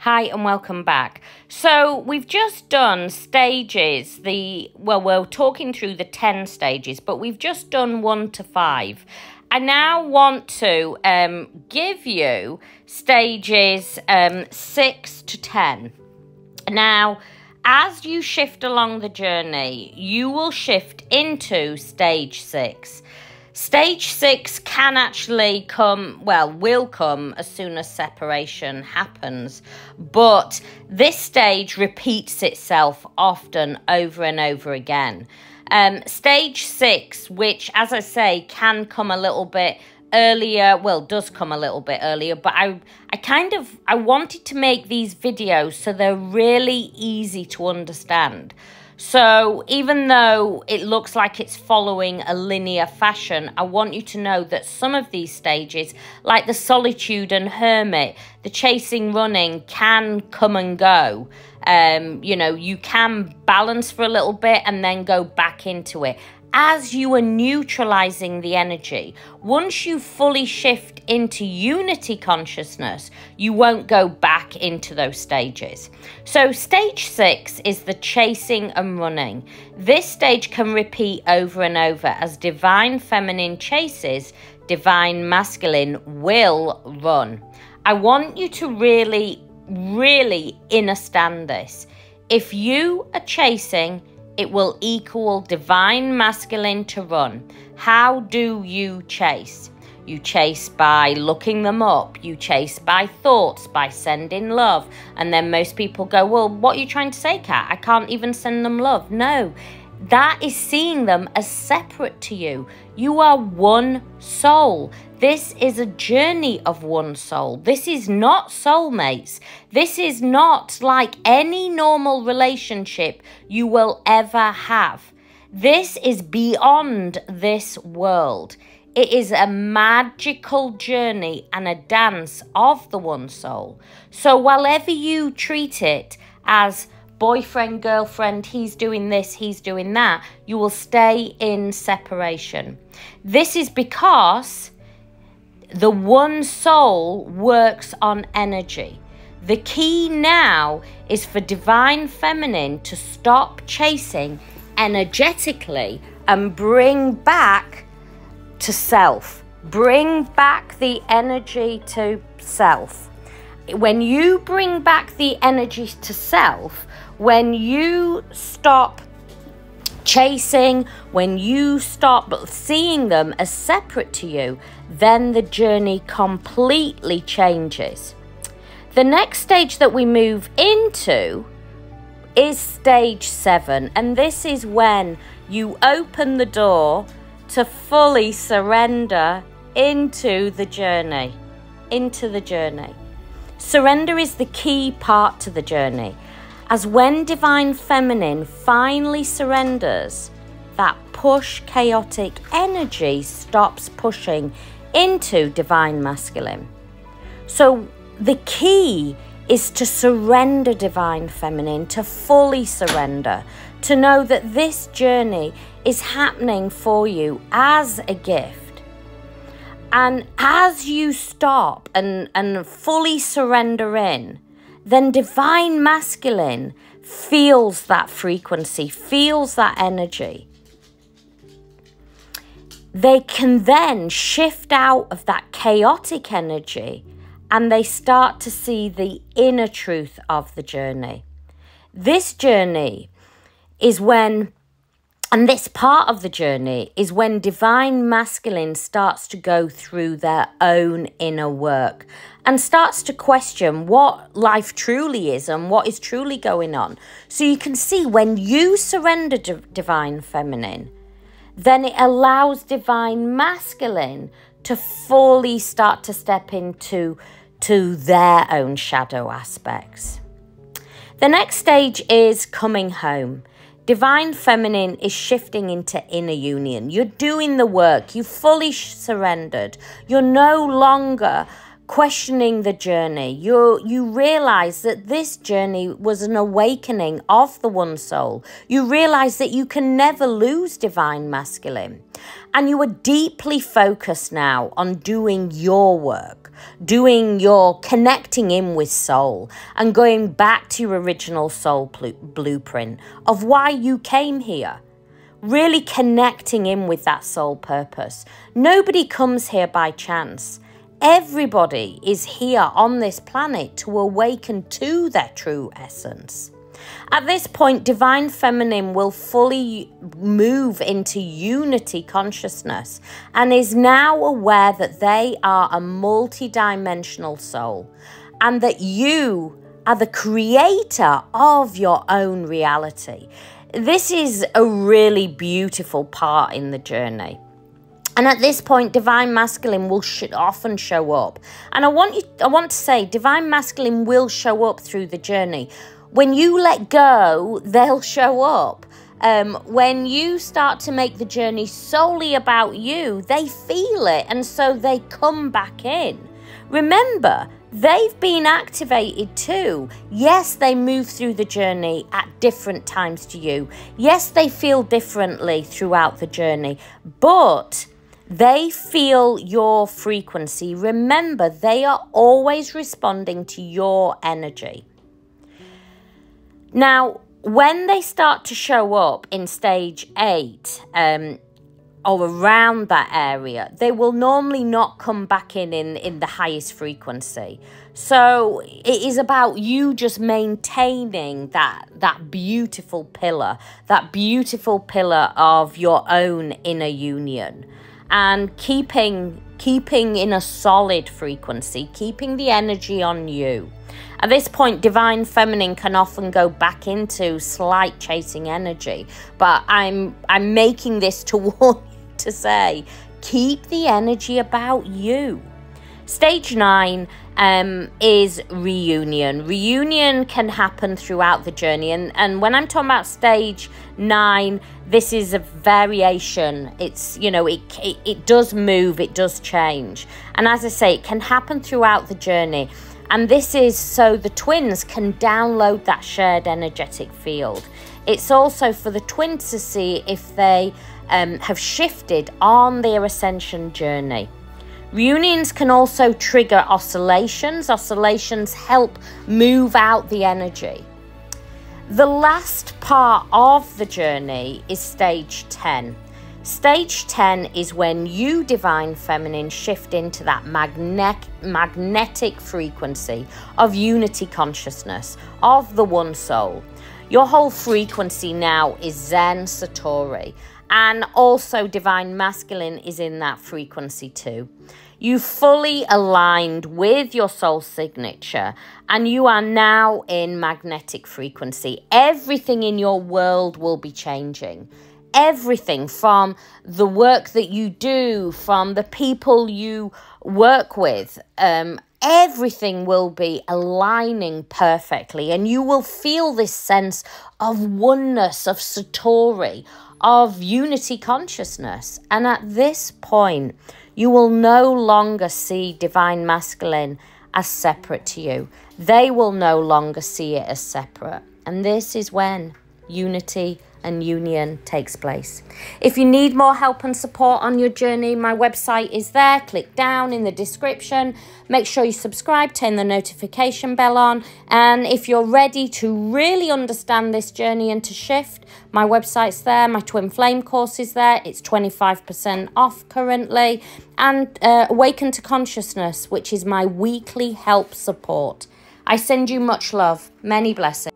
Hi and welcome back. So we've just done stages, we're talking through the 10 stages, but we've just done 1 to 5. I now want to give you stages 6 to 10. Now, as you shift along the journey, you will shift into stage 6. Stage 6 can actually will come as soon as separation happens, but this stage repeats itself often over and over again. Stage 6, which, as I say, can come a little bit earlier, does come a little bit earlier, but I wanted to make these videos so they're really easy to understand. So even though it looks like it's following a linear fashion, I want you to know that some of these stages, like the solitude and hermit, the chasing, running, can come and go. You can balance for a little bit and then go back into it as you are neutralizing the energy. Once you fully shift into unity consciousness, you won't go back into those stages. So stage 6 is the chasing and running. This stage can repeat over and over as divine feminine chases, divine masculine will run. I want you to really understand this. If you are chasing, it will equal divine masculine to run. How do you chase? You chase by looking them up. You chase by thoughts, by sending love. And then most people go, well, what are you trying to say, Kat? I can't even send them love. No, that is seeing them as separate to you. You are one soul. This is a journey of one soul. This is not soulmates. This is not like any normal relationship you will ever have. This is beyond this world. It is a magical journey and a dance of the one soul. So whatever you treat it as boyfriend, girlfriend, he's doing this, he's doing that, you will stay in separation. This is because the one soul works on energy. The key now is for divine feminine to stop chasing energetically and bring back to self. Bring back the energy to self. When you bring back the energy to self, when you stop chasing, when you stop seeing them as separate to you, then the journey completely changes. The next stage that we move into is stage 7, and this is when you open the door to fully surrender into the journey. Surrender is the key part to the journey. As when divine feminine finally surrenders, that push chaotic energy stops pushing into divine masculine. So the key is to surrender divine feminine, to fully surrender, to know that this journey is happening for you as a gift. And as you stop and fully surrender in, then divine masculine feels that frequency, feels that energy. They can then shift out of that chaotic energy and they start to see the inner truth of the journey. This journey is when, and this part of the journey is when divine masculine starts to go through their own inner work and starts to question what life truly is and what is truly going on. So you can see when you surrender to divine feminine, then it allows divine masculine to fully start to step into their own shadow aspects. The next stage is coming home. Divine feminine is shifting into inner union. You're doing the work. You fully surrendered. You're no longer questioning the journey. You realize that this journey was an awakening of the one soul. You realize that you can never lose divine masculine. And you are deeply focused now on doing your work, doing your connecting in with soul and going back to your original soul blueprint of why you came here. Really connecting in with that soul purpose. Nobody comes here by chance. Everybody is here on this planet to awaken to their true essence. At this point, Divine Feminine will fully move into unity consciousness and is now aware that they are a multi-dimensional soul and that you are the creator of your own reality. This is a really beautiful part in the journey. And at this point, Divine Masculine will often show up. And I want to say, Divine Masculine will show up through the journey. When you let go, they'll show up. When you start to make the journey solely about you, they feel it, and so they come back in. Remember, they've been activated too. Yes, they move through the journey at different times to you. Yes, they feel differently throughout the journey, but they feel your frequency. Remember, they are always responding to your energy. Now, when they start to show up in stage 8, or around that area, they will normally not come back in the highest frequency. So it is about you just maintaining that beautiful pillar of your inner union, and keeping in a solid frequency, keeping the energy on you. At this point, Divine Feminine can often go back into slight chasing energy, but I'm making this to warn you to say, keep the energy about you. Stage 9 is reunion. Reunion can happen throughout the journey, and when I'm talking about stage 9, this is a variation. It's, you know, it does move, it does change, and as I say, it can happen throughout the journey. And this is so the twins can download that shared energetic field. It's also for the twins to see if they have shifted on their ascension journey. Reunions can also trigger oscillations. Oscillations help move out the energy. The last part of the journey is stage 10. Stage 10 is when you, Divine Feminine, shift into that magnetic frequency of unity consciousness, of the one soul. Your whole frequency now is Zen Satori, and also Divine Masculine is in that frequency too. You fully aligned with your soul signature, and you are now in magnetic frequency. Everything in your world will be changing. Everything from the work that you do, from the people you work with, everything will be aligning perfectly, and you will feel this sense of oneness, of Satori, of unity consciousness. And at this point, you will no longer see Divine Masculine as separate to you. They will no longer see it as separate. And this is when unity and union takes place. If you need more help and support on your journey, my website is there. Click down in the description. Make sure you subscribe, turn the notification bell on. And if you're ready to really understand this journey and to shift, my website's there. My Twin Flame course is there. It's 25% off currently. And Awaken to Consciousness, which is my weekly help support. I send you much love. Many blessings.